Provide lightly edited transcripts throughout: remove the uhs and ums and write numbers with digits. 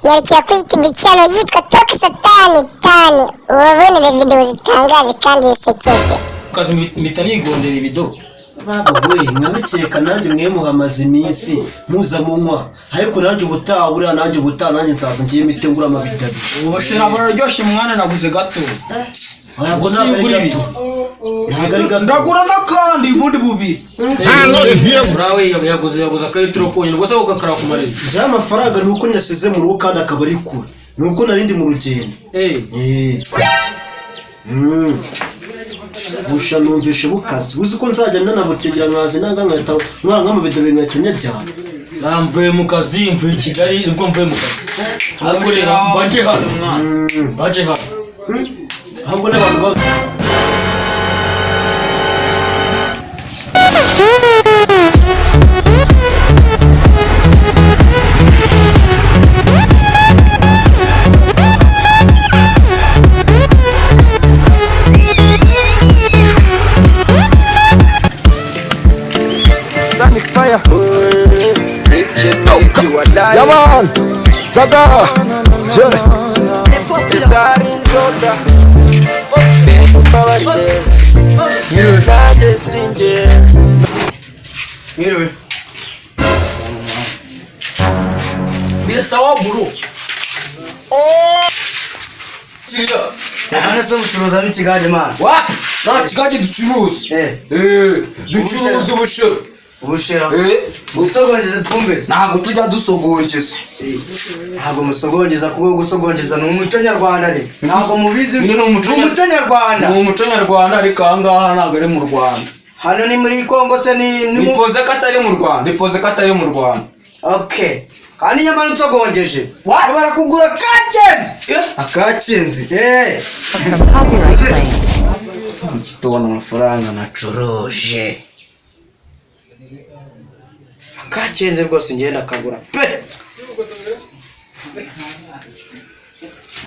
nyarukira kuri YouTube channel yitwa Toka Satani Tani ubabonere video zitangaje kandi zisekeje. Kazi mpita nigondera ibido babo we mwabikeka nanjye mwe muhamaze iminsi muza munywa ariko nanjye ubutaha buriya nanjye ubutaha nanjye nsaza ngiye mitengura amabidabi ubushira bararyoshye mwana naguze gato ntabwo naguri gato ndagura nakandi bundi bubiri brawe yaguze akayitiro konyine ubwo se ukakara ku marezi ja amafaranga nuko nyasize mu rugo kandi akaba ari kure nuko narindi mu rugendo busha numvishe bukazi uzi ko nzajya ndanabutegera nkazi nanga nkahita nkora nk'amabidabi nkahita nyajyana namvuye mu kazi mvuye i Kigali ubwo mvuye mu kazi ariko rero mbaje hano mwana baje hano ahubwo n'abantu ba fire. Yeah, man. Saga. Mire. Mire sawa buru. Siya. Ana soma turuza mitigaje man. Wa? Na kigaje ducuruza. Ducuruza ubushera. Ubushera. Gusogongeza twumvise. Ntabwo tujya dusogongeza. Ntabwo musogongeza kuko gusogongeza ni umuco nyarwanda ari. Ntabwo mubizi. Ni umuco nyarwanda. Ni umuco nyarwanda ariko ahangaha ntabwo ari mu Rwanda. Hano ni muri Kongo se ni Nipoze katari mu Rwanda. Nipoze katari mu Rwanda. Okay. Kandi nyamara nsogongeje. Barakugura kacenzi. Akacenzi. Tubona amafaranga nacuruje. Kacenze rwose ngenda kagura pe.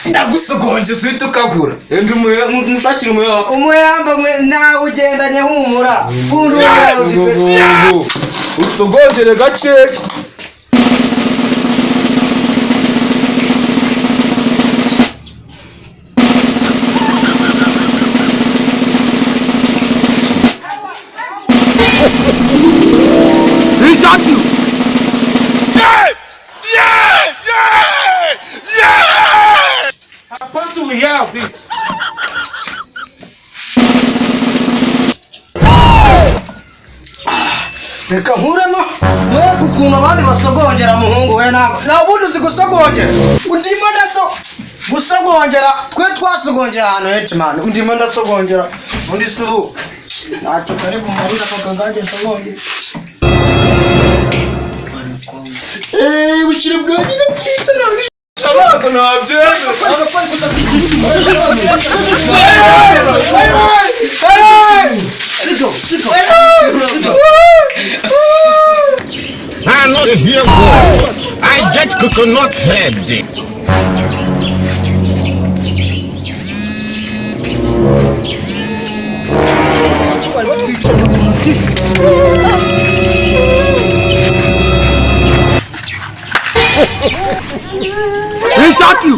Ndagusogongeza uhita ukagura. Endi mushakira umuyamba nawe ugendanye humura. Fundura usogongere gake. He shot you. Yeah! How do we have this? Reka nkuremo mwe gukuna abandi basogongera muhungu we na ubundi uzi gusogongera undimo ndaso gusogongera twe twasogongera hano hete man undimo ndasogongera undi subu nacho karibu marira kwa kagaje sogongera bushire bwanjye no kwita nabwo Ntabwo nabyeze. I know the here go. I get coconut head. He shot you.